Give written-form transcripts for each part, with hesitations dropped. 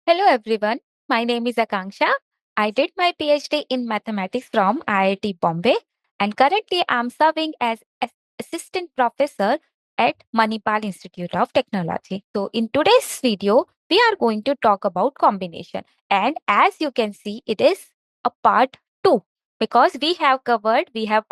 Hello everyone, my name is Akanksha. I did my PhD in mathematics from IIT Bombay and currently I'm serving as assistant professor at Manipal Institute of Technology. So in today's video, we are going to talk about combination and as you can see, it is a part 2 because we have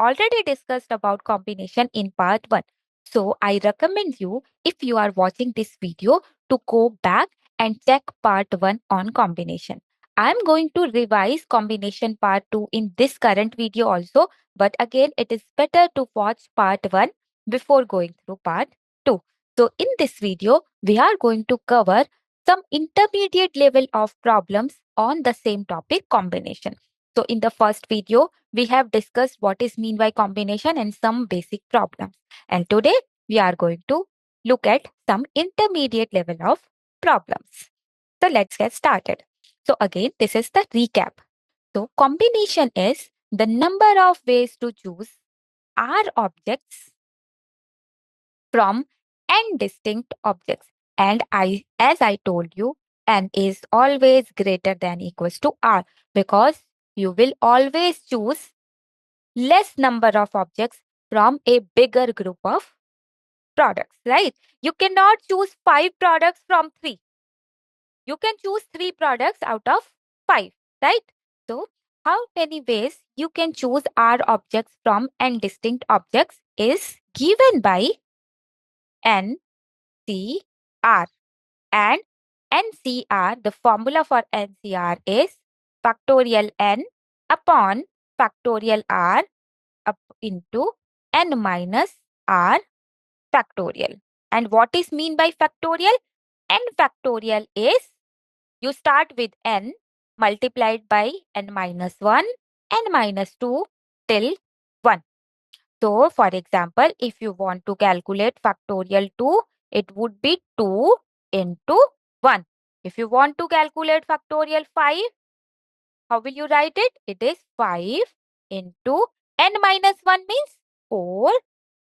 already discussed about combination in part 1. So I recommend you if you are watching this video to go back and check part 1 on combination. I'm going to revise combination part 2 in this current video also, but again, it is better to watch part 1 before going through part 2. So, in this video, we are going to cover some intermediate level of problems on the same topic combination. So, in the first video, we have discussed what is mean by combination and some basic problems. And today, we are going to look at some intermediate level of problems. So let's get started. So again, this is the recap. So combination is the number of ways to choose R objects from n distinct objects. And as I told you, n is always greater than equals to R because you will always choose less number of objects from a bigger group of products, right? You cannot choose 5 products from 3. You can choose 3 products out of 5, right? So, how many ways you can choose R objects from n distinct objects is given by NCR. And NCR, the formula for NCR is factorial n upon factorial r up into n minus r factorial. And what is mean by factorial? N factorial is you start with n multiplied by n minus 1, n minus 2 till 1. So, for example, if you want to calculate factorial 2, it would be 2 into 1. If you want to calculate factorial 5, how will you write it? It is 5 into n minus 1 means 4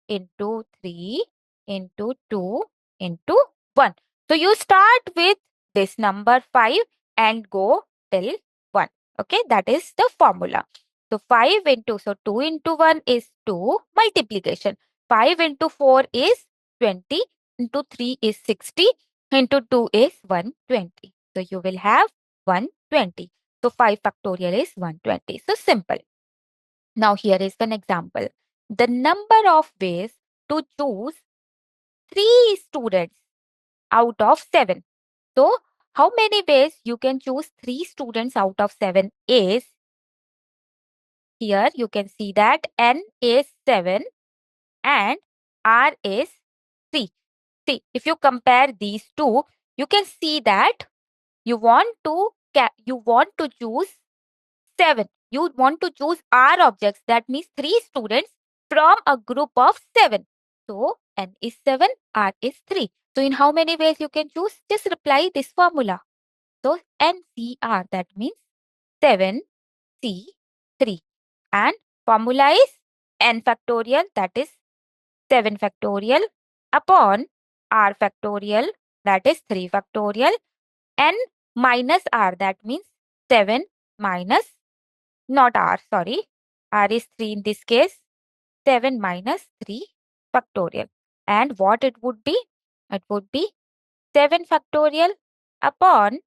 into 3 into 2 into 1. So you start with this number 5 and go till 1. Okay, that is the formula. So 5 into, so 2 into 1 is 2 multiplication. 5 into 4 is 20 into 3 is 60 into 2 is 120. So you will have 120. So 5 factorial is 120. So simple. Now here is an example. The number of ways to choose 3 students out of 7. So how many ways you can choose 3 students out of 7 is, here you can see that n is 7 and r is 3. See, if you compare these two, you can see that you want to choose 7. You want to choose R objects. That means 3 students from a group of 7. So, N is 7, R is 3. So, in how many ways you can choose? Just reply this formula. So, NCR, that means 7C3. And formula is N factorial, that is 7 factorial upon R factorial, that is 3 factorial. N minus R, that means 7 minus, not R, sorry. R is 3 in this case. 7 minus 3 factorial. And what it would be? It would be 7 factorial upon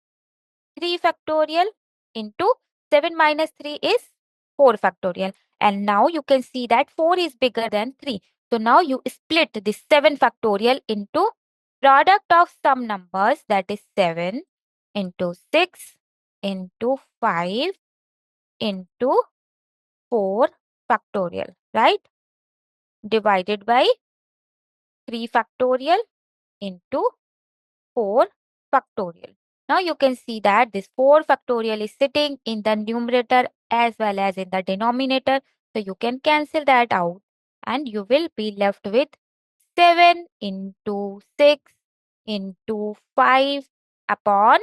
3 factorial into 7 minus 3 is 4 factorial. And now you can see that 4 is bigger than 3. So now you split this 7 factorial into product of some numbers, that is 7 into 6 into 5 into 4 factorial, right? Divided by 3 factorial into 4 factorial. Now you can see that this 4 factorial is sitting in the numerator as well as in the denominator. So you can cancel that out and you will be left with 7 into 6 into 5 upon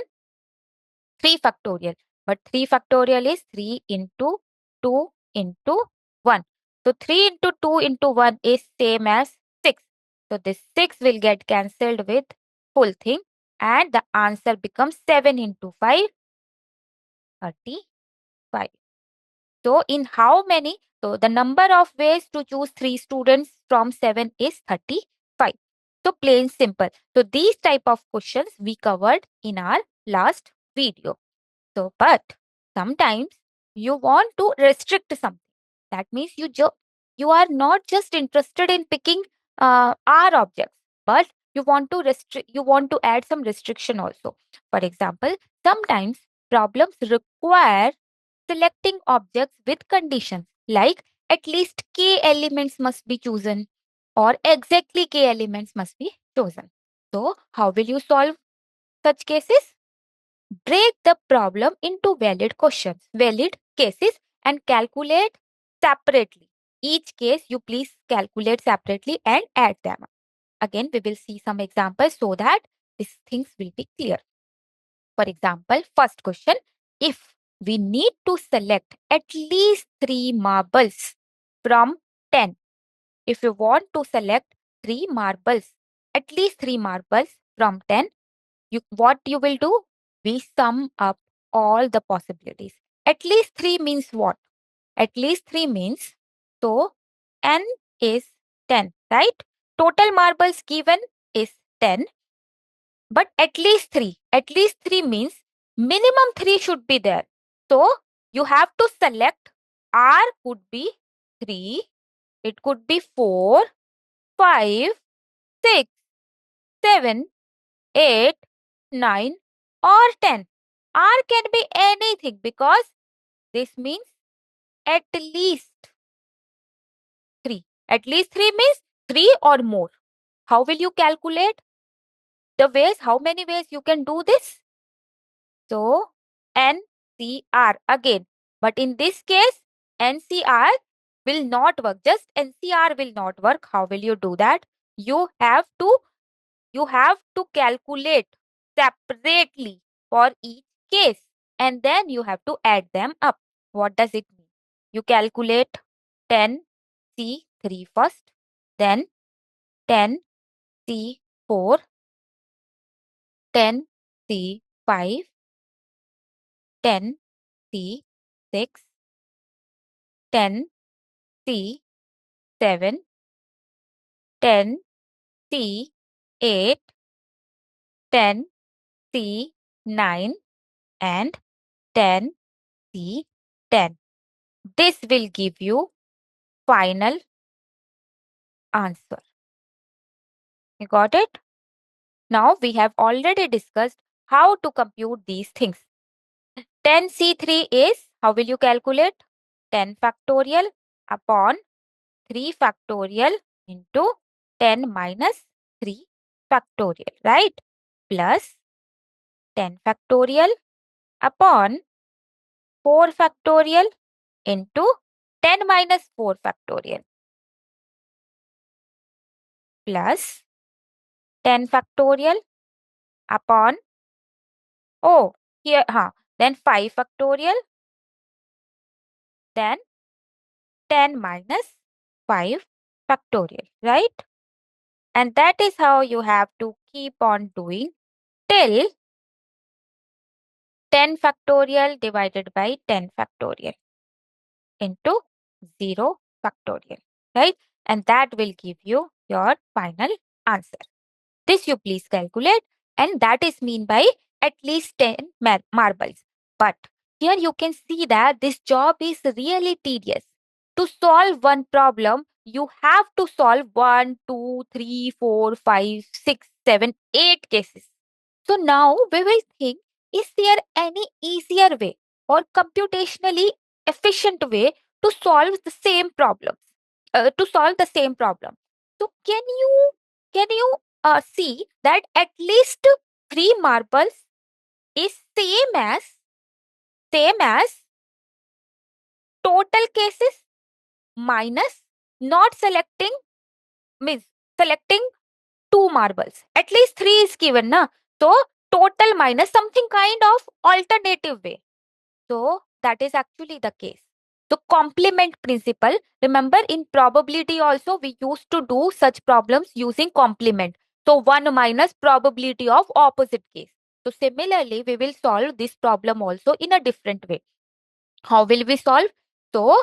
3 factorial. But 3 factorial is 3 into 2 into 1. So 3 into 2 into 1 is same as 6. So this 6 will get cancelled with whole thing and the answer becomes 7 into 5, 35. So in how many? So the number of ways to choose 3 students from 7 is 35. So plain simple. So these type of questions we covered in our last video. So but sometimes you want to restrict something. That means you are not just interested in picking R objects, but you want to add some restriction also. For example, sometimes problems require selecting objects with conditions like at least k elements must be chosen or exactly k elements must be chosen. So how will you solve such cases? Break the problem into valid cases, and calculate separately. Each case you please calculate separately and add them up. Again, we will see some examples so that these things will be clear. For example, first question, if we need to select at least 3 marbles from 10, if you want to select 3 marbles, at least 3 marbles from 10, what you will do? We sum up all the possibilities. At least 3 means what? At least 3 means, so n is 10, right? Total marbles given is 10, but at least 3. At least 3 means minimum 3 should be there. So you have to select R could be 3, it could be 4, 5, 6, 7, 8, 9, or 10. R can be anything because this means at least 3. At least 3 means 3 or more. How will you calculate the ways? How many ways you can do this? So, NCR again. But in this case, NCR will not work. Just NCR will not work. How will you do that? You have to calculate separately for each case and then you have to add them up. What does it mean? You calculate 10C3 first, then 10C4, 10C5, 10C6, 10C7, 10C8, 10C9, and 10C10. This will give you final answer. You got it? Now we have already discussed how to compute these things. 10C3 is, how will you calculate? 10 factorial upon 3 factorial into 10 minus 3 factorial, right? Plus 10 factorial upon 4 factorial into 10 minus 4 factorial plus 10 factorial upon, oh, here, then 5 factorial, then 10 minus 5 factorial, right? And that is how you have to keep on doing till 10 factorial divided by 10 factorial into 0 factorial, right? And that will give you your final answer. This you please calculate, and that is mean by at least 10 marbles. But here you can see that this job is really tedious. To solve one problem, you have to solve 1, 2, 3, 4, 5, 6, 7, 8 cases. So now we will think, is there any easier way or computationally efficient way to solve the same problems? To solve the same problem. So can you see that at least 3 marbles is same as total cases minus not selecting, means selecting 2 marbles. At least 3 is given, na? So total minus something kind of alternative way. So that is actually the case. So complement principle, remember in probability also we used to do such problems using complement. So 1 minus probability of opposite case. So similarly, we will solve this problem also in a different way. How will we solve? So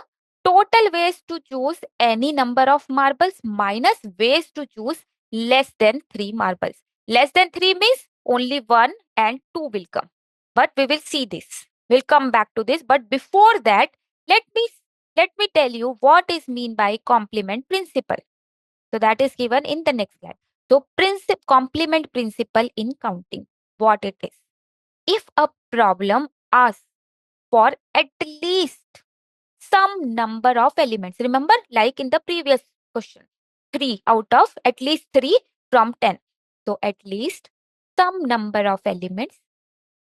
total ways to choose any number of marbles minus ways to choose less than 3 marbles. Less than 3 means only 1 and 2 will come. But we will see this. We'll come back to this. But before that, let me let me tell you what is mean by complement principle. So that is given in the next slide. So complement principle in counting. What it is? If a problem asks for at least some number of elements. Remember, like in the previous question, 3 out of at least 3 from 10. So, at least some number of elements.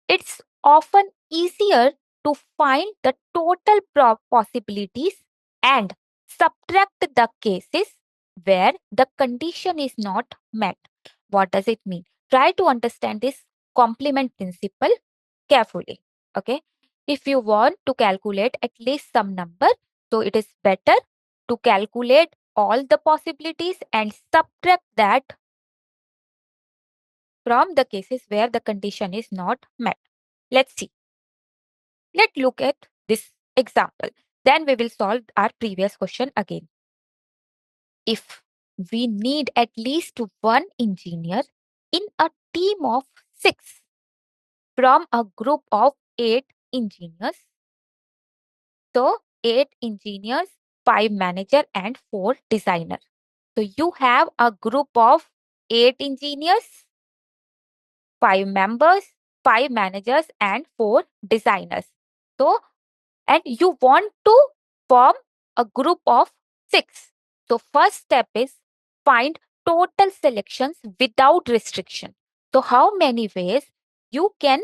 It's often easier to find the total possibilities and subtract the cases where the condition is not met. What does it mean? Try to understand this complement principle carefully. Okay. If you want to calculate at least some number, so it is better to calculate all the possibilities and subtract that from the cases where the condition is not met. Let's see. Let's look at this example. Then we will solve our previous question again. If we need at least one engineer in a team of 6 from a group of 8 engineers, so 8 engineers, 5 manager and 4 designer. So you have a group of 8 engineers, 5 members, 5 managers and 4 designers. So and you want to form a group of 6. So first step is find total selections without restriction. So how many ways you can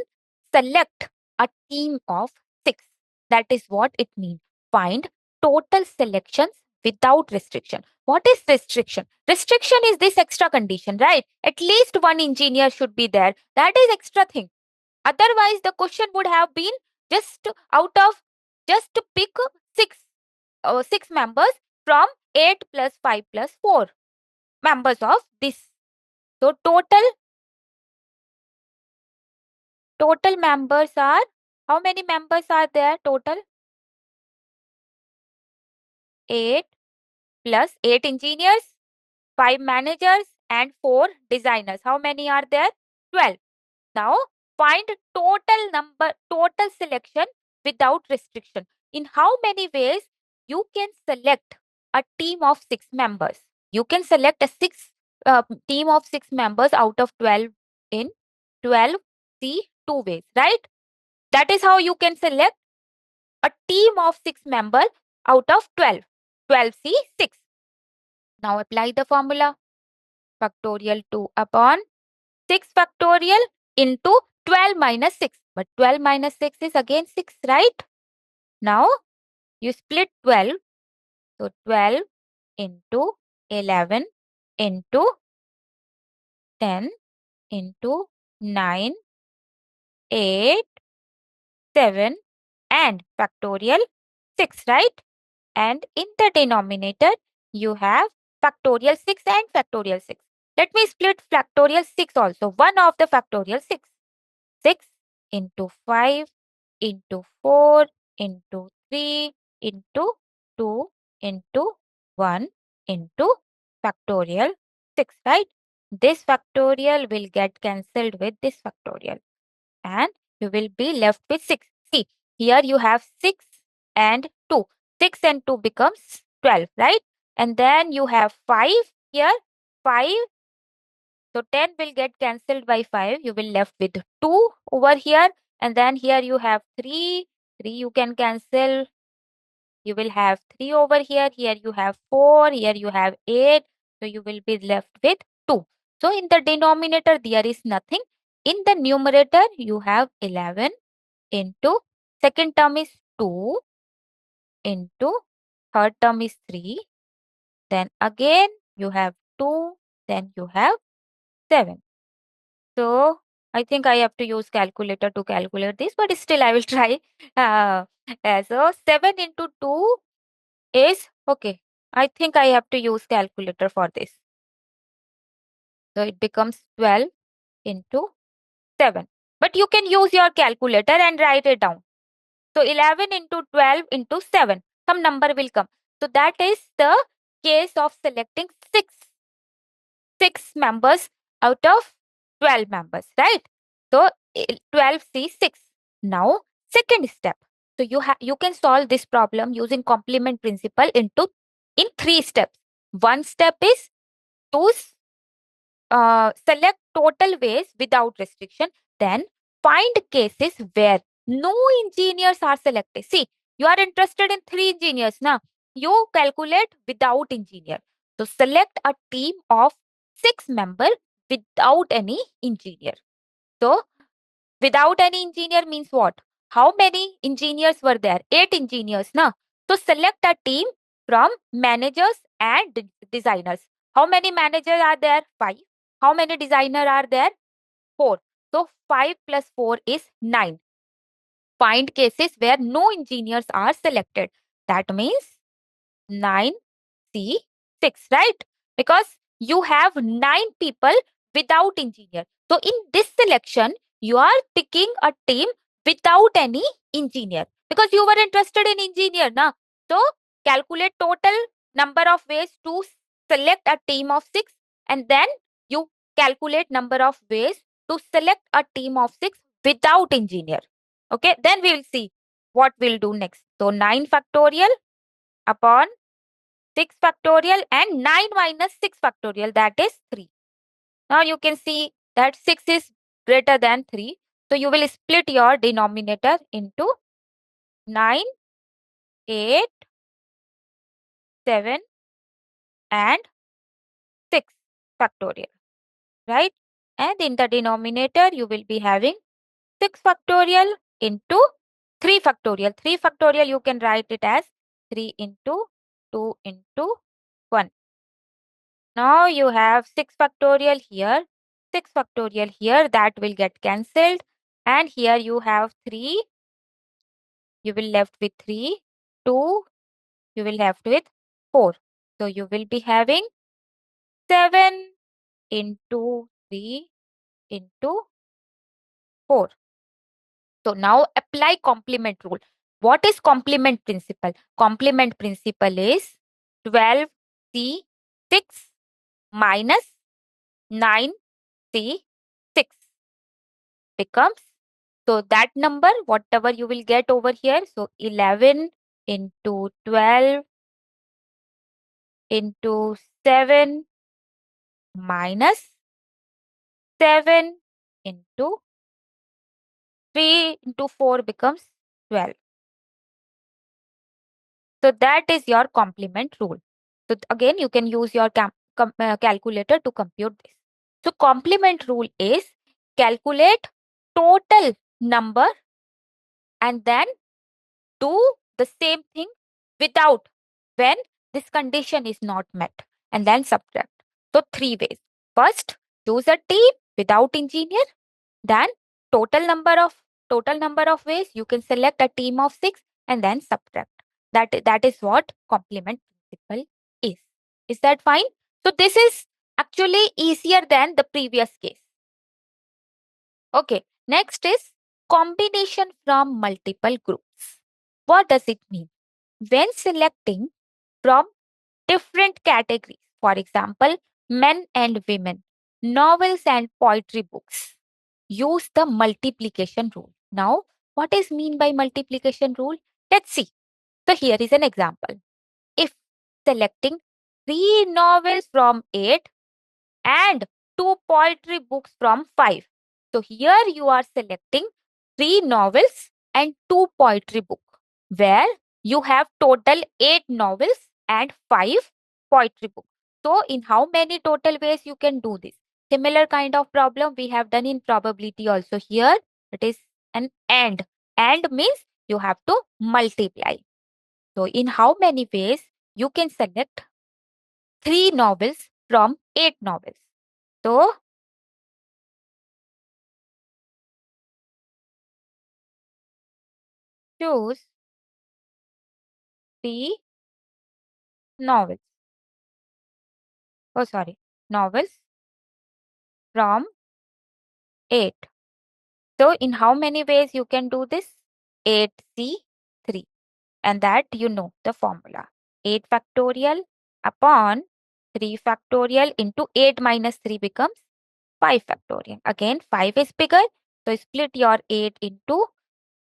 select a team of 6? That is what it means. Find total selections without restriction. What is restriction? Restriction is this extra condition, right? At least one engineer should be there. That is extra thing. Otherwise, the question would have been just out of just to pick 6 members from 8 plus 5 plus 4 members of this. So total members are, how many members are there total? 8 plus 8 engineers, 5 managers and 4 designers. How many are there? 12. Now find total selection without restriction. In how many ways you can select a team of 6 members? You can select a team of 6 members out of 12 in 12 C 2 ways, right? That is how you can select a team of 6 members out of 12. 12 C 6. Now apply the formula. Factorial 2 upon 6 factorial into 12 minus 6. But 12 minus 6 is again 6, right? Now, you split 12. So, 12 into 11 into 10 into 9, 8, 7 and factorial 6, right? And in the denominator, you have factorial 6 and factorial 6. Let me split factorial 6 also. One of the factorial 6. 6 into 5 into 4 into 3 into 2 into 1 into factorial 6, right? This factorial will get cancelled with this factorial and you will be left with 6. See, here you have 6 and 2. 6 and 2 becomes 12, right? And then you have 5 here, 5. So 10 will get cancelled by 5. You will left with 2 over here. And then here you have 3. 3 you can cancel. You will have 3 over here. Here you have 4. Here you have 8. So you will be left with 2. So in the denominator, there is nothing. In the numerator, you have 11 into second term is 2 into third term is 3. Then again you have 2. Then you have 7. So I think I have to use calculator to calculate this, but still I will try. So 7 into 2 is okay. I think I have to use calculator for this. So it becomes 12 into 7. But you can use your calculator and write it down. So 11 into 12 into 7. Some number will come. So that is the case of selecting six members out of 12 members, right? So 12C6. Now, second step. So you can solve this problem using complement principle in 3 steps. One step is to select total ways without restriction. Then find cases where no engineers are selected. See, you are interested in 3 engineers now. You calculate without engineer. So select a team of 6 members without any engineer. So without any engineer means what? How many engineers were there? 8 engineers now. So select a team from managers and designers. How many managers are there? 5. How many designers are there? 4. So 5 plus 4 is 9. Find cases where no engineers are selected. That means 9C6, right? Because you have 9 people without engineer. So in this selection, you are picking a team without any engineer because you were interested in engineer now. So calculate total number of ways to select a team of 6, and then you calculate number of ways to select a team of 6 without engineer. Okay, then we will see what we'll do next. So 9 factorial upon 6 factorial and 9 minus 6 factorial, that is 3. Now you can see that 6 is greater than 3. So you will split your denominator into 9, 8, 7 and 6 factorial, right? And in the denominator you will be having 6 factorial into 3 factorial. 3 factorial you can write it as 3 into 2 into 1. Now you have 6 factorial here, 6 factorial here, that will get cancelled. And here you have 3, you will left with 3, 2, you will left with 4. So you will be having 7 into 3 into 4. So now apply complement rule. What is complement principle? Complement principle is 12C6 minus 9C6 becomes, so that number, whatever you will get over here, so 11 into 12 into 7 minus 7 into 3 into 4 becomes 12. So that is your complement rule. So again, you can use your calculator to compute this. So complement rule is calculate total number and then do the same thing without when this condition is not met, and then subtract. So 3 ways. First, choose a team without engineer. Then total number of ways you can select a team of 6 and then subtract. That is what complement principle is. Is that fine? So this is actually easier than the previous case. Okay, next is combination from multiple groups. What does it mean? When selecting from different categories, for example, men and women, novels and poetry books, use the multiplication rule. Now, what is mean by multiplication rule? Let's see. So here is an example. If selecting 3 novels from 8 and 2 poetry books from 5. So here you are selecting 3 novels and 2 poetry books, where you have total 8 novels and 5 poetry books. So in how many total ways you can do this? Similar kind of problem we have done in probability also here. It is an and. And means you have to multiply. So in how many ways you can select 3 novels from 8 novels? So choose 3 novels. Oh, sorry, novels from 8. So in how many ways you can do this? 8C3. And that you know the formula. 8 factorial upon 3 factorial into 8 minus 3 becomes 5 factorial. Again, 5 is bigger. So split your 8 into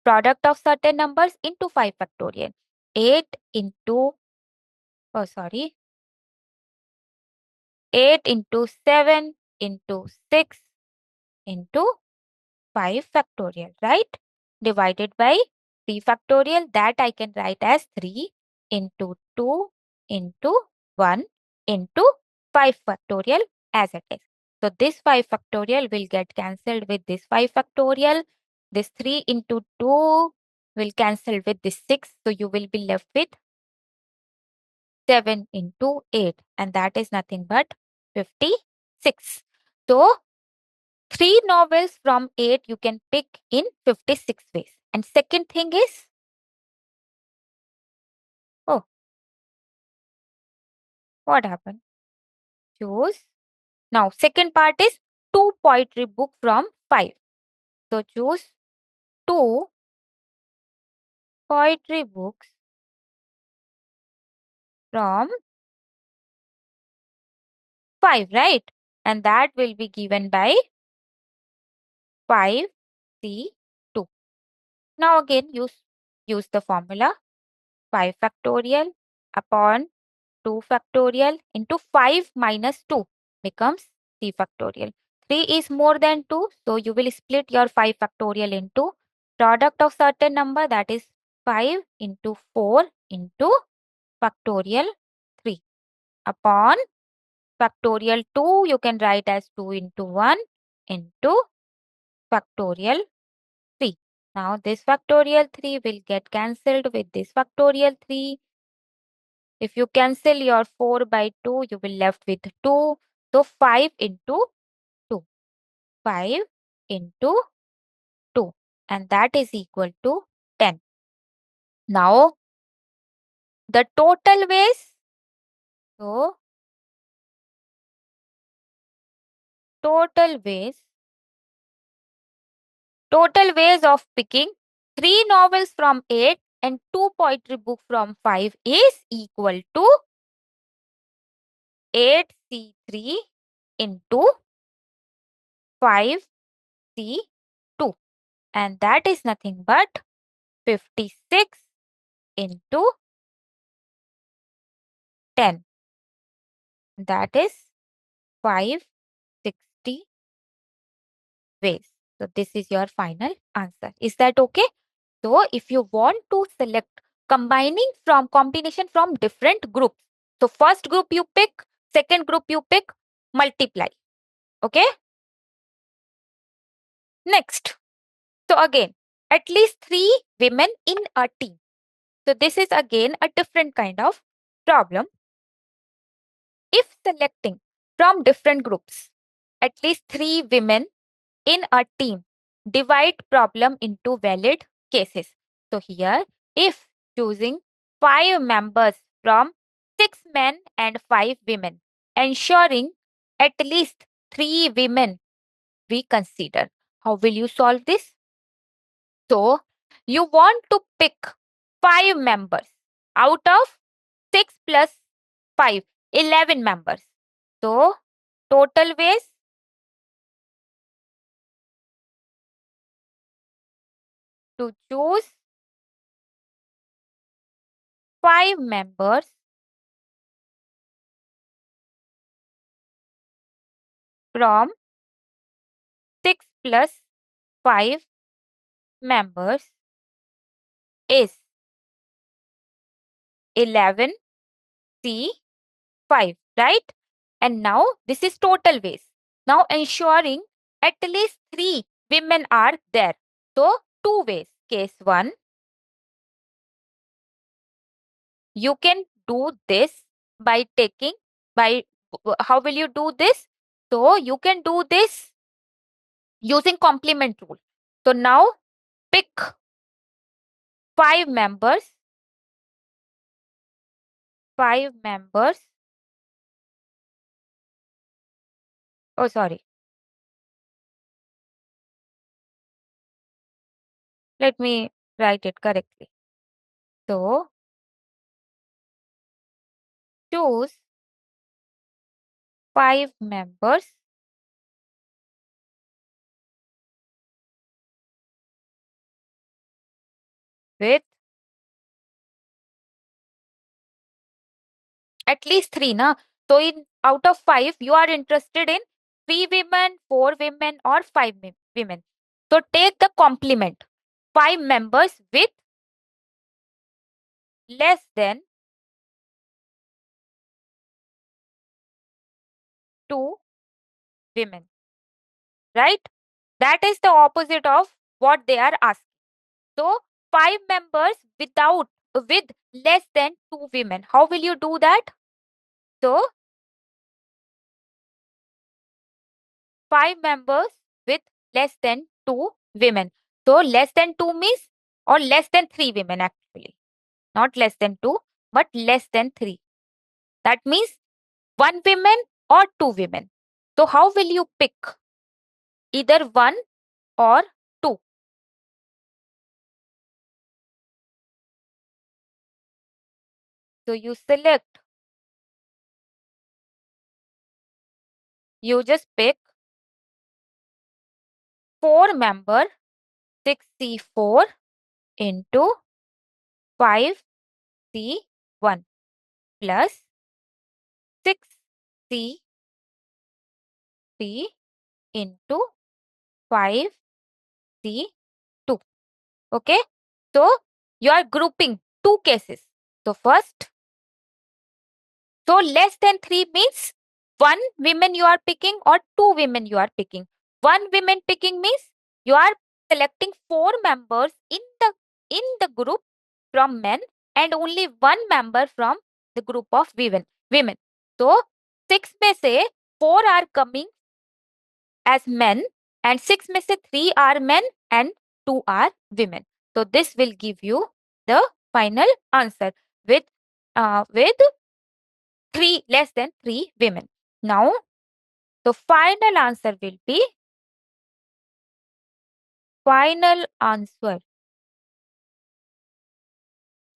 product of certain numbers into 5 factorial. 8 into, oh sorry, 8 into 7 into 6 into 5 factorial, right? Divided by 3 factorial, that I can write as 3 into 2 into 1 into 5 factorial as it is. So this 5 factorial will get cancelled with this 5 factorial. This 3 into 2 will cancel with this 6. So you will be left with 7 into 8, and that is nothing but 56. So 3 novels from 8 you can pick in 56 ways. And second thing is, oh, what happened? Choose. Now, second part is 2 poetry book from 5. So choose 2 poetry books from 5, right? And that will be given by 5C2. Now again use the formula 5 factorial upon 2 factorial into 5 minus 2 becomes 3 factorial. 3 is more than 2, so you will split your 5 factorial into product of certain number, that is 5 into 4 into factorial 3 upon factorial 2 you can write as 2 into 1 into factorial 3. Now this factorial 3 will get cancelled with this factorial 3. If you cancel your 4 by 2, you will left with 2. So 5 into 2. 5 into 2. And that is equal to 10. Now the total ways. So total ways. Total ways of picking 3 novels from 8 and 2 poetry book from 5 is equal to 8C3 into 5C2. And that is nothing but 56 into 10. That is 560 ways. So this is your final answer. Is that okay? So if you want to select combining from combination from different groups. So first group you pick, second group you pick, multiply. Okay? Next. So again, at least 3 women in a team. So this is again a different kind of problem. If selecting from different groups, at least 3 women in a team, divide problem into valid cases. So here, if choosing 5 members from 6 men and 5 women, ensuring at least 3 women we consider. How will you solve this? So, you want to pick 5 members out of 6 plus 5, 11 members. So, total ways to choose 5 members from 6 plus 5 members is 11C5, right? And now this is total ways. Now ensuring at least 3 women are there. So 2 ways. Case 1, you can do this by taking, by how will you do this? So you can do this using complement rule. So now pick 5 members, 5 members. Oh, sorry. Let me write it correctly. So, choose 5 members with at least 3, na? So, in out of 5, you are interested in 3 women, 4 women, or 5 women. So, take the complement. 5 members with less than 2 women, right? That is the opposite of what they are asking. So, 5 members with less than 2 women. How will you do that? So, 5 members with less than 2 women. So, less than 2 means, or less than 3 women actually. Not less than 2, but less than 3. That means 1 woman or 2 women. So, how will you pick? Either 1 or 2. So, you just pick 4 member 6C4 into 5C1 plus 6C3 into 5C2. Okay. So you are grouping 2 cases. So first, so less than 3 means 1 women you are picking or 2 women you are picking. 1 women picking means you are selecting 4 members in the group from men and only 1 member from the group of women. So 6 में से 4 are coming as men and 6 में से 3 are men and 2 are women. So this will give you the final answer with 3 less than 3 women. Now the final answer will be final answer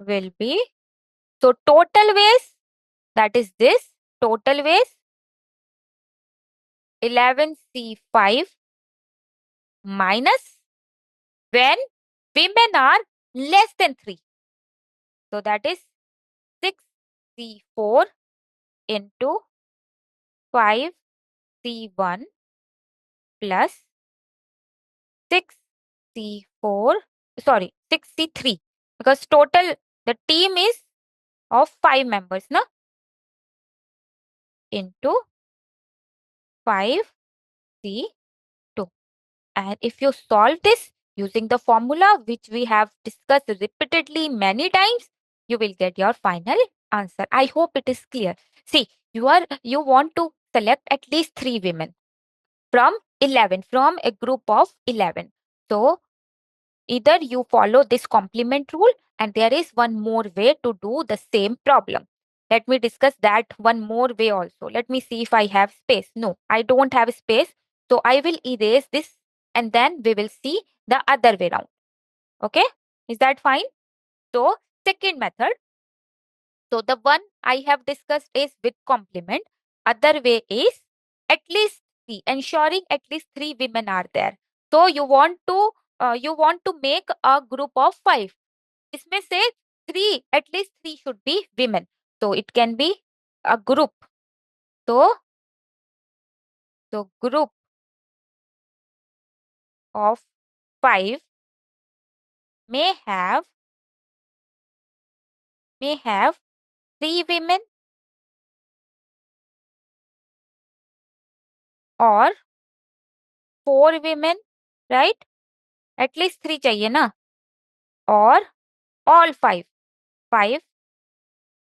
will be so total ways, that is this total ways 11C5 minus when women are less than 3. So that is 6C4 into 5C1 plus 6C4, sorry, 6C3, because total the team is of 5 members, na? Into 5C2. And if you solve this using the formula which we have discussed repeatedly many times, you will get your final answer. I hope it is clear. See, you want to select at least 3 women from 11, from a group of 11. So either you follow this complement rule, and there is one more way to do the same problem. Let me discuss that one more way also. Let me see if I have space. No, I don't have space. So I will erase this and then we will see the other way round. Okay? Is that fine? So, second method. So, the one I have discussed is with complement. Other way is at least 3, ensuring at least 3 women are there. So, you want to make a group of 5. इसमें से 3, at least 3 should be women. So, it can be a group. So group of 5 may have 3 women or 4 women, right? At least 3 चाहिए ना? Or all 5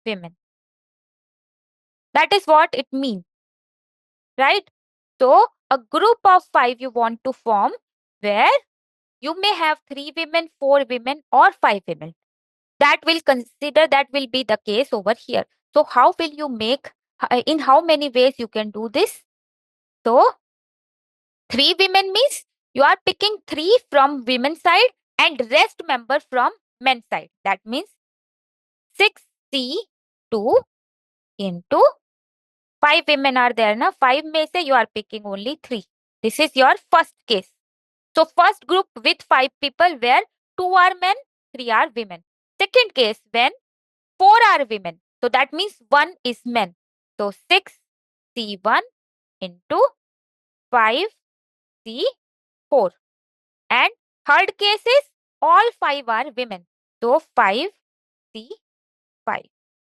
women. That is what it means, right? So a group of 5 you want to form where you may have 3 women, 4 women, or 5 women. That will be the case over here. So how will you make, in how many ways you can do this? So 3 women means you are picking 3 from women's side and rest member from men side. That means 6C2 into 5 women are there. Na? 5 में से you are picking only 3. This is your first case. So first group with 5 people where 2 are men, 3 are women. Second case when 4 are women. So that means 1 is men. So 6C1 into 5C4. And third case is all 5 are women. So 5C5.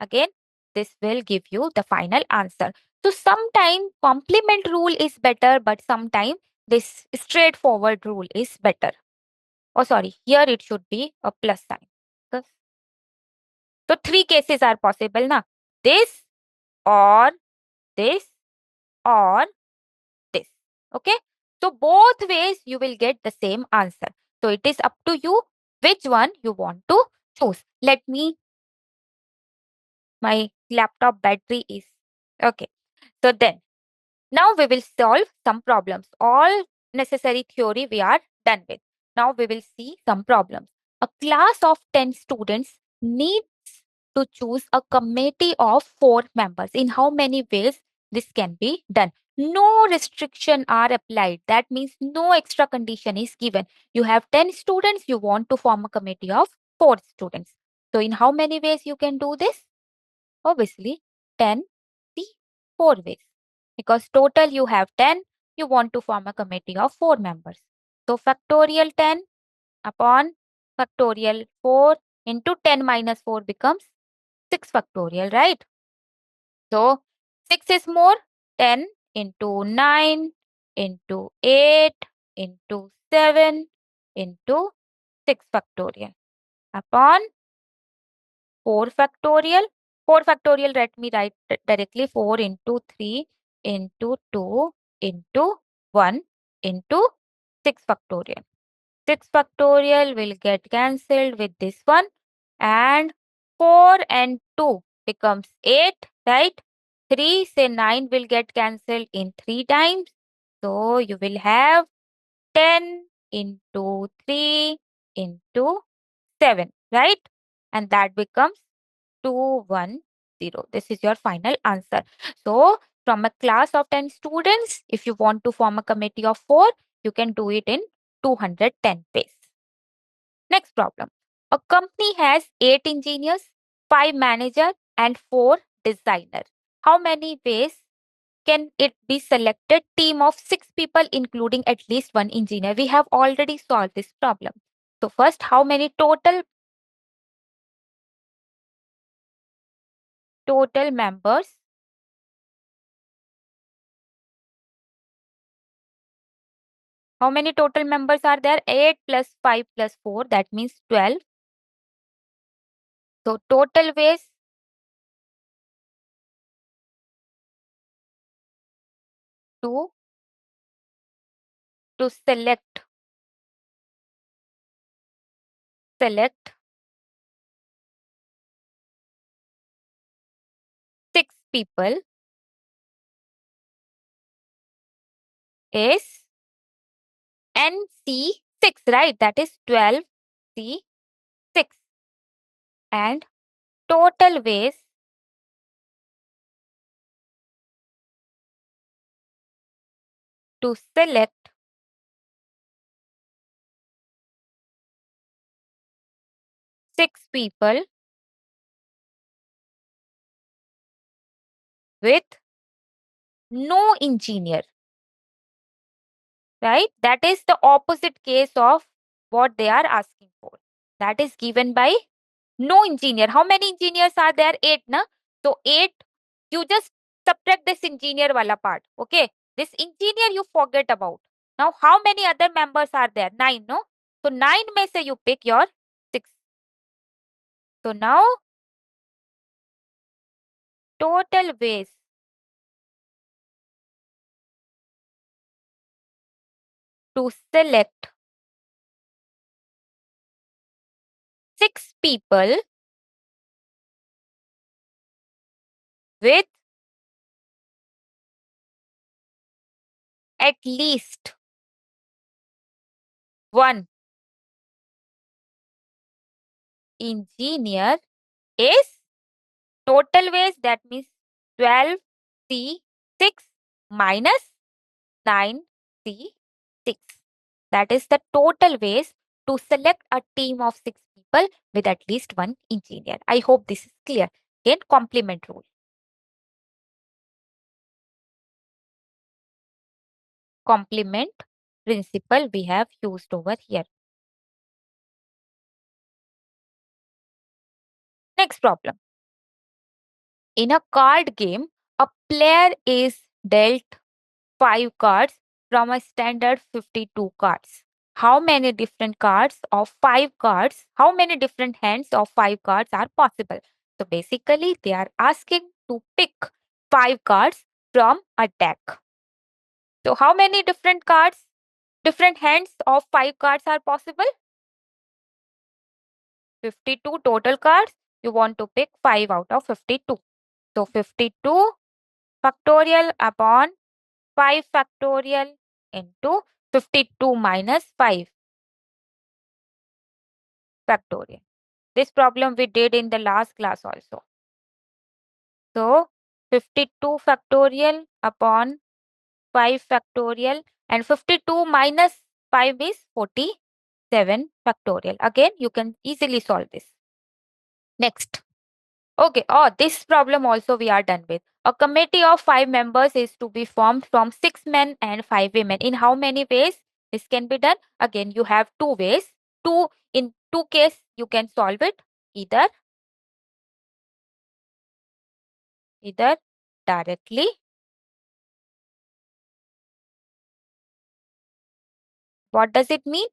Again, this will give you the final answer. So sometimes complement rule is better, but sometimes this straightforward rule is better. Oh, sorry, here it should be a plus sign. Yes. So 3 cases are possible, na? This or this or this. Okay. So both ways you will get the same answer. So it is up to you which one you want to choose. Let me, my laptop battery is okay. So then now we will solve some problems. All necessary theory we are done with. Now we will see some problems. A class of 10 students needs to choose a committee of 4 members. In how many ways this can be done? No restriction are applied. That means no extra condition is given. You have 10 students, you want to form a committee of 4 students. So in how many ways you can do this? Obviously 10 the 4 ways. Because total you have 10, you want to form a committee of 4 members. So factorial 10 upon factorial 4 into 10 minus 4 becomes 6 factorial, right? So 6 is more, 10 into 9 into 8 into 7 into 6 factorial upon 4 factorial. 4 factorial, let me write directly 4 into 3 into 2 into 1 into 6 factorial. 6 factorial will get cancelled with this one and 4 and 2 becomes 8, right? 3 say 9 will get cancelled in 3 times. So you will have 10 into 3 into 7, right? And that becomes 210. This is your final answer. So from a class of 10 students, if you want to form a committee of 4, you can do it in 210 ways. Next problem. A company has 8 engineers, 5 managers, and 4 designers. How many ways can it be selected team of 6 people including at least one engineer? We have already solved this problem. So first, how many total members? How many total members are there? 8 plus 5 plus 4, that means 12. So total ways to select 6 people is NC6, right? That is 12C6. And total ways to select 6 people with no engineer, right? That is the opposite case of what they are asking for. That is given by no engineer. How many engineers are there? 8, na? So 8, you just subtract this engineer wala part. Okay. This engineer you forget about. Now, how many other members are there? 9, no? So 9 may say you pick your 6. So now total ways to select 6 people with at least one engineer is total waste, that means 12C6 minus 9C6. That is the total waste to select a team of 6 people with at least one engineer. I hope this is clear. Again, complement rule. Complement principle we have used over here. Next problem. In a card game, a player is dealt 5 cards from a standard 52 cards. How many different cards of 5 cards, how many different hands of 5 cards are possible? So basically, they are asking to pick 5 cards from a deck. So how many different cards, different hands of 5 cards are possible? 52 total cards. You want to pick 5 out of 52. So 52 factorial upon 5 factorial into 52 minus 5 factorial. This problem we did in the last class also. So 52 factorial upon 5 factorial and 52 minus 5 is 47 factorial. Again, you can easily solve this. Next. Okay, this problem also we are done with. A committee of 5 members is to be formed from 6 men and 5 women. In how many ways this can be done? Again, you have 2 ways. In two cases, you can solve it either directly. What does it mean?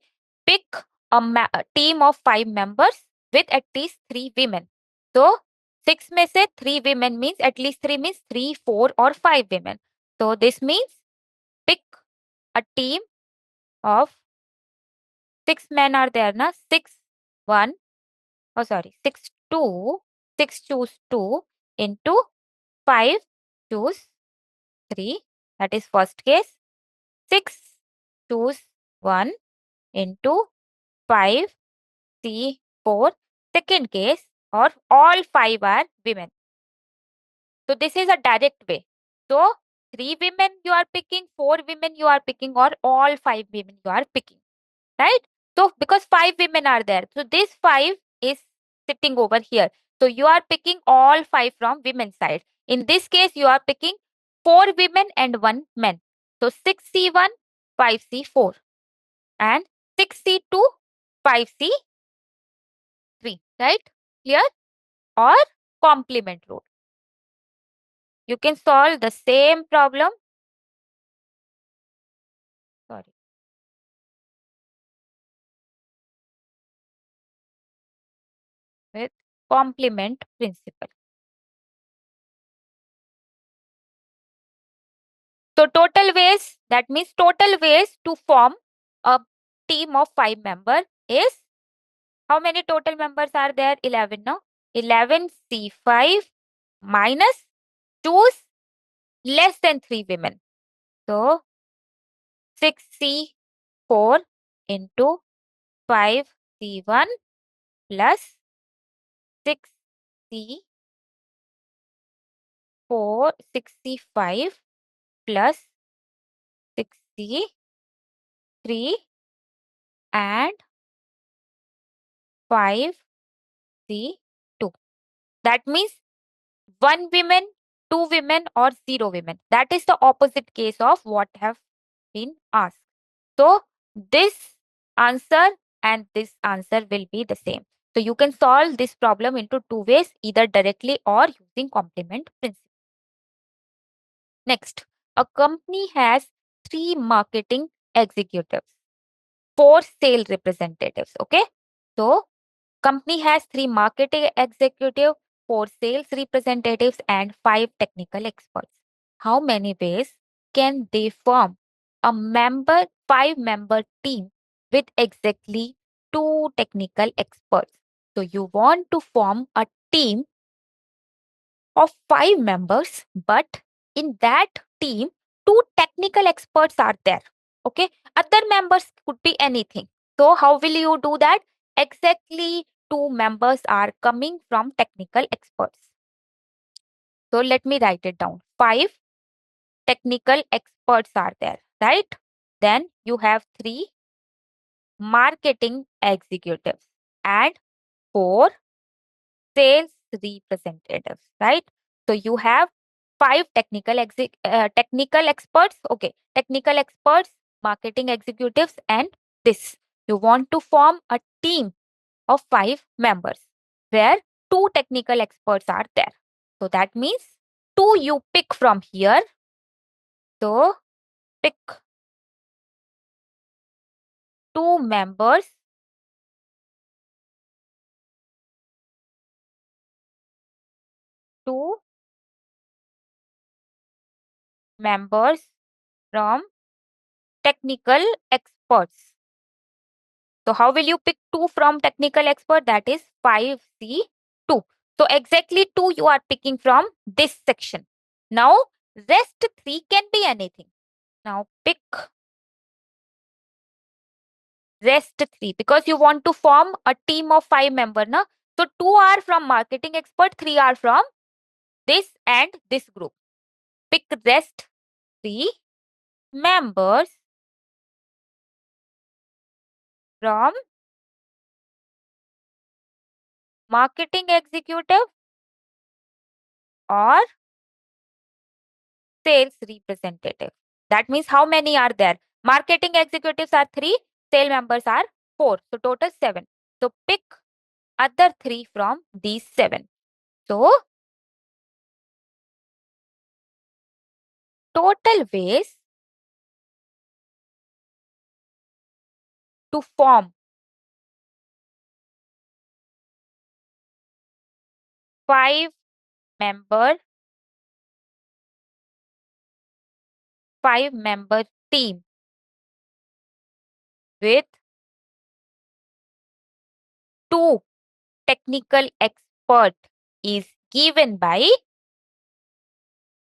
Pick a team of 5 members with at least 3 women. So 6 में से 3 women means at least 3 means 3, 4 or 5 women. So this means pick a team of 6 men are there na, 6 1 6 2, 6 choose 2 into 5 choose 3, that is first case. 6 choose 1 into 5 C 4, second case, or all 5 are women. So this is a direct way. So 3 women you are picking, 4 women you are picking, or all 5 women you are picking, right? So because 5 women are there, so this 5 is sitting over here. So you are picking all 5 from women's side. In this case, you are picking 4 women and 1 man. So 6C1, 5C4, and 6C2, 5C3, right? Clear? Or complement rule. You can solve the same problem. Sorry. With complement principle. So total ways, that means total ways to form a team of 5 members is, how many total members are there? 11, no? 11C5 minus choose less than 3 women. So 6C4 into 5C1 plus 6C5 plus 6C3 and 5C2. That means 1 women, 2 women, or 0 women. That is the opposite case of what have been asked. So this answer and this answer will be the same. So you can solve this problem into 2 ways, either directly or using complement principle. Next, a company has 3 marketing executives, 4 sales representatives. Okay. So company has 3 marketing executives, 4 sales representatives, and 5 technical experts. How many ways can they form a 5-member team with exactly 2 technical experts? So you want to form a team of 5 members, but in that team, 2 technical experts are there. Okay. Other members could be anything. So how will you do that? Exactly 2 members are coming from technical experts. So let me write it down. 5 technical experts are there, right? Then you have 3 marketing executives and 4 sales representatives, right? So you have 5 technical experts, okay, technical experts, marketing executives, and this. You want to form a team of 5 members where 2 technical experts are there. So that means 2 you pick from here. So pick 2 members, two members from technical experts. So how will you pick 2 from technical expert? That is 5C2. So exactly 2 you are picking from this section. Now rest 3 can be anything. Now pick rest 3 because you want to form a team of 5 member. Na? So 2 are from marketing expert, 3 are from this and this group. Pick rest 3 members from marketing executive or sales representative. That means how many are there? Marketing executives are 3, sale members are 4. So total 7. So pick other 3 from these 7. So total ways to form 5 member 5-member team with 2 technical expert is given by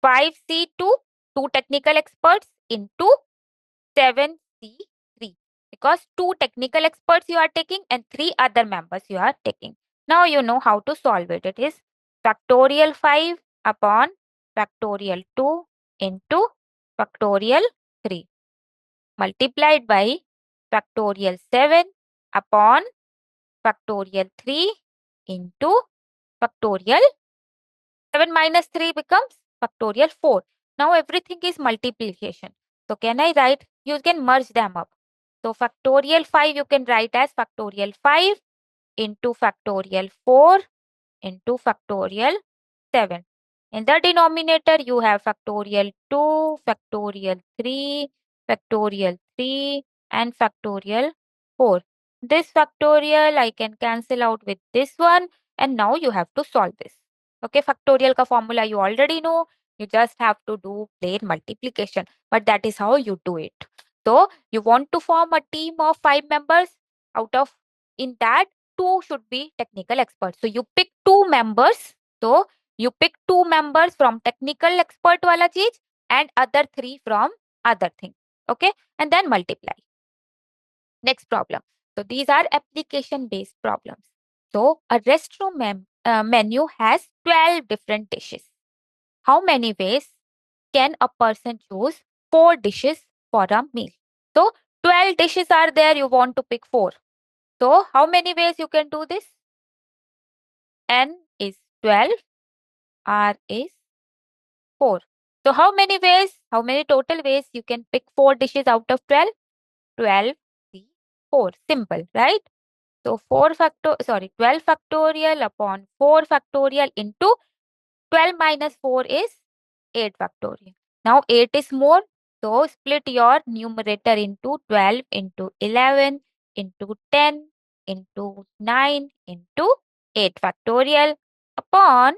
5C2, 2 technical experts into 7C3 because 2 technical experts you are taking and 3 other members you are taking. Now you know how to solve it. It is factorial 5 upon factorial 2 into factorial 3 multiplied by factorial 7 upon factorial 3 into factorial 7 minus 3 becomes factorial 4. Now everything is multiplication. So can I write? You can merge them up. So factorial 5 you can write as factorial 5 into factorial 4 into factorial 7. In the denominator you have factorial 2, factorial 3, factorial 3 and factorial 4. This factorial I can cancel out with this one and now you have to solve this. Okay, factorial ka formula you already know. You just have to do plain multiplication. But that is how you do it. So you want to form a team of 5 members. Out of in that 2 should be technical experts. So you pick 2 members. So you pick 2 members from technical expert wala cheez and other 3 from other thing. Okay, and then multiply. Next problem. So these are application based problems. So a restaurant menu has 12 different dishes. How many ways can a person choose 4 dishes for a meal? So 12 dishes are there, you want to pick 4. So how many ways you can do this? N is 12, R is 4. So how many ways, how many total ways you can pick 4 dishes out of 12? 12, 3, 4. Simple, right? So 12 factorial upon 4 factorial into 12 minus 4 is 8 factorial. Now 8 is more. So split your numerator into 12 into 11 into 10 into 9 into 8 factorial upon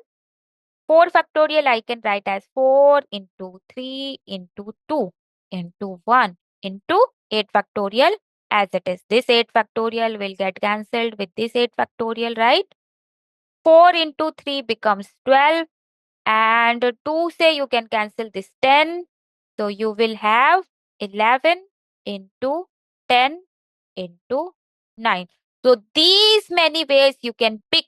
4 factorial I can write as 4 into 3 into 2 into 1 into 8 factorial as it is. This 8 factorial will get cancelled with this 8 factorial, right? 4 into 3 becomes 12 and 2 say you can cancel this 10. So you will have 11 into 10 into 9. So these many ways you can pick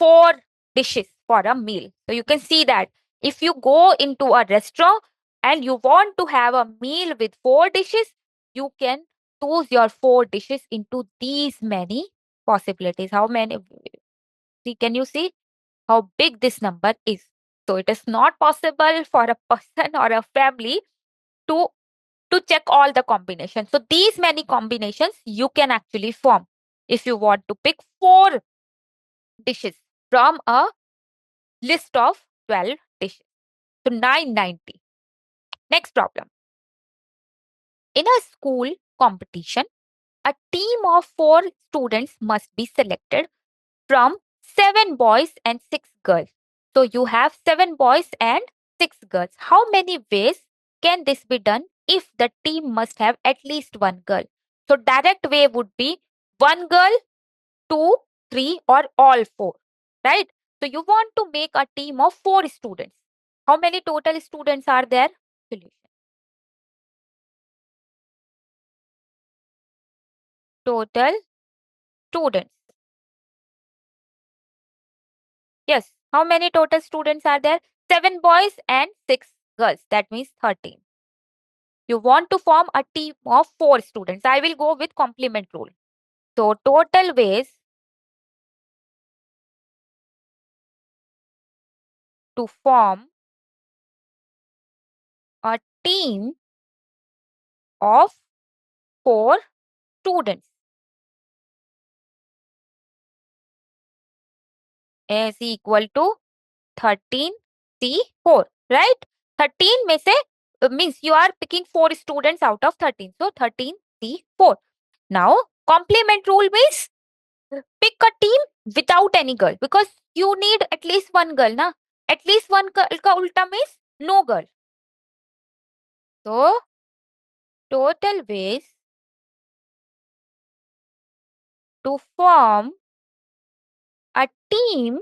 4 dishes for a meal. So you can see that if you go into a restaurant and you want to have a meal with 4 dishes, you can choose your 4 dishes into these many possibilities. How many? See, can you see how big this number is? So it is not possible for a person or a family to check all the combinations. So these many combinations you can actually form if you want to pick 4 dishes from a list of 12 dishes. So 990. Next problem. In a school competition, a team of 4 students must be selected from 7 boys and 6 girls. So you have 7 boys and 6 girls. How many ways can this be done if the team must have at least one girl? So direct way would be one girl, two, three, or all four, right? So you want to make a team of 4 students. How many total students are there? Solution. Total students. Yes. How many total students are there? 7 boys and 6 girls. That means 13. You want to form a team of 4 students. I will go with complement rule. So total ways to form a team of 4 students is equal to 13C4, right? 13 में से means you are picking 4 students out of 13. So 13C4. Now complement rule means pick a team without any girl because you need at least one girl, na? At least one girl का उल्टा means no girl. So total ways to form a team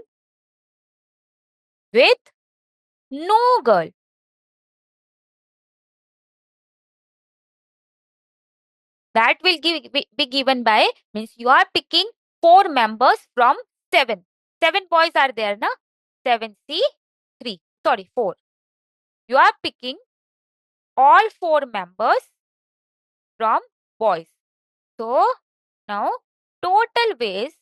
with no girl. That will be given by means you are picking 4 members from 7. 7 boys are there, na? 7C3. Sorry, 4. You are picking all 4 members from boys. So now total ways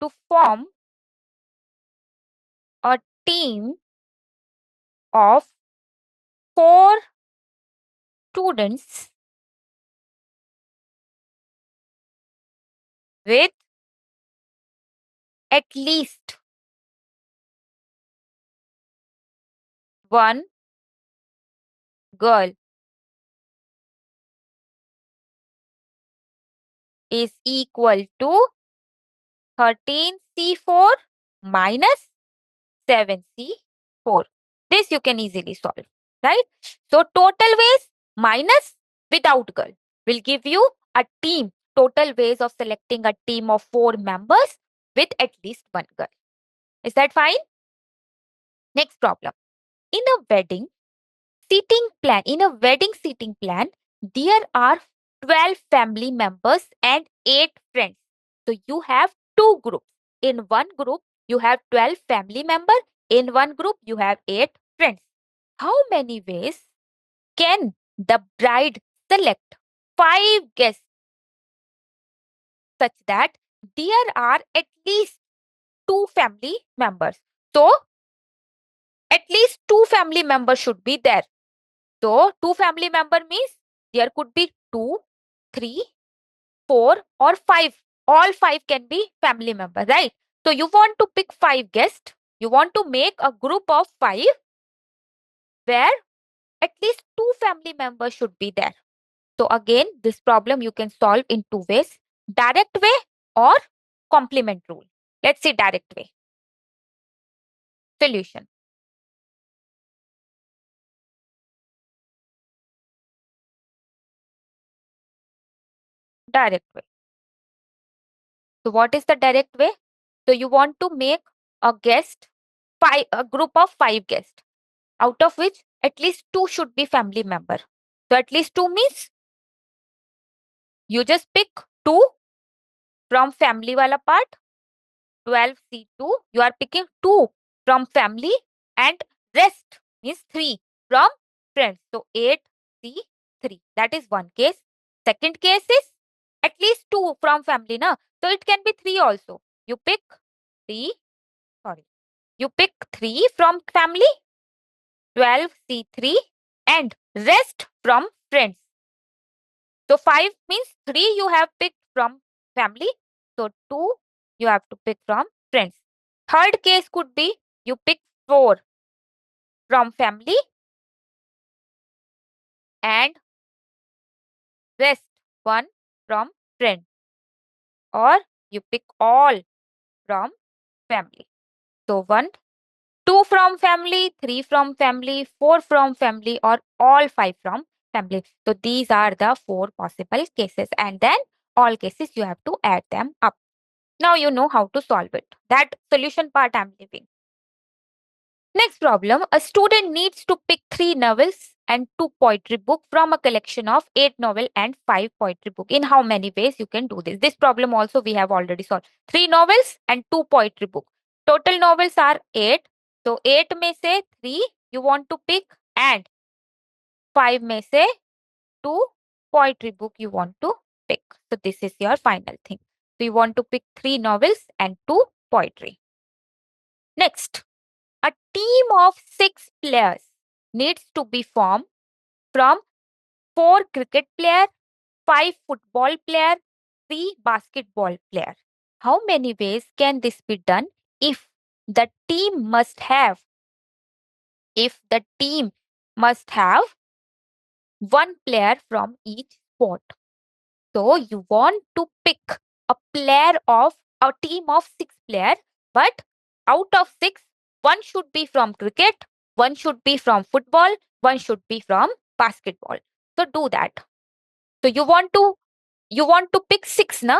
to form a team of 4 students with at least one girl is equal to 13C4 minus 7C4. This you can easily solve, right? So total ways minus without girl will give you a team. Total ways of selecting a team of 4 members with at least one girl. Is that fine? Next problem. In a wedding seating plan, there are 12 family members and 8 friends. So you have 2 groups. In one group, you have 12 family members. In one group, you have 8 friends. How many ways can the bride select 5 guests such that there are at least 2 family members? So, at least 2 family members should be there. So, 2 family member means there could be 2, 3, 4, or 5. All 5 can be family members, right? So, you want to pick 5 guests. You want to make a group of 5 where at least 2 family members should be there. So, again, this problem you can solve in 2 ways, direct way or complement rule. Let's see direct way. Solution. Direct way. So, what is the direct way? So, you want to make a group of 5 guests, out of which at least 2 should be family member. So at least 2 means you just pick 2 from family wala part. 12C2, you are picking 2 from family and rest means 3 from friends. So 8C3. That is one case. Second case is at least 2 from family, na? So it can be 3 also. You pick 3, sorry. You pick 3 from family, 12C3 and rest from friends. So 5 means 3 you have picked from family. So 2 you have to pick from friends. Third case could be you pick 4 from family and rest 1 from friend. Or you pick all from family. So 1, 2 from family, 3 from family, 4 from family, or all 5 from family. So these are the 4 possible cases. And then all cases you have to add them up. Now you know how to solve it. That solution part I'm leaving. Next problem, a student needs to pick 3 novels and 2 poetry book from a collection of 8 novel and 5 poetry book. In how many ways you can do this? This problem also we have already solved. 3 novels and 2 poetry book. Total novels are 8. So 8 में से 3 you want to pick and 5 में से 2 poetry book you want to pick. So this is your final thing. So you want to pick 3 novels and 2 poetry. Next, a team of 6 players needs to be formed from 4 cricket player, 5 football player, 3 basketball player. How many ways can this be done if the team must have one player from each sport? So you want to pick a player of a team of 6 players, but out of 6, one should be from cricket, one should be from football, one should be from basketball. So do that. So you want to pick 6, na?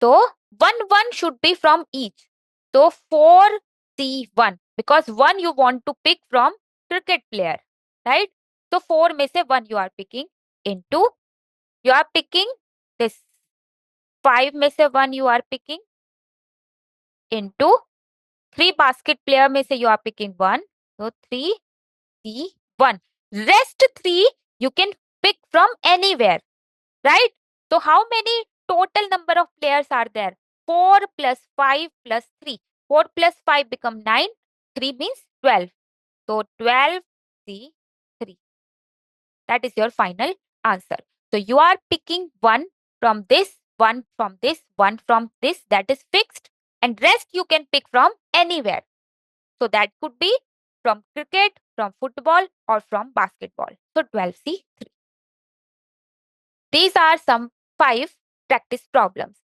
So one should be from each. So 4C1 because 1 you want to pick from cricket player, right? So 4 में से 1 you are picking into you are picking this 5 में से 1 you are picking into 3 basket player में से you are picking 1. So 3C1. Rest 3 you can pick from anywhere, right? So how many total number of players are there? 4 plus 5 plus 3. 4 plus 5 become 9. 3 means 12. So 12C3. That is your final answer. So you are picking 1 from this, 1 from this, 1 from this. That is fixed. And rest you can pick from anywhere. So that could be from cricket, from football, or from basketball. So 12C3. These are some 5 practice problems.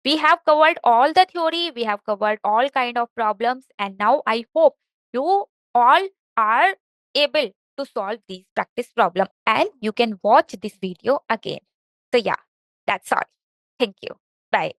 We have covered all the theory, we have covered all kind of problems, and now I hope you all are able to solve these practice problems and you can watch this video again. So yeah, that's all. Thank you. Bye.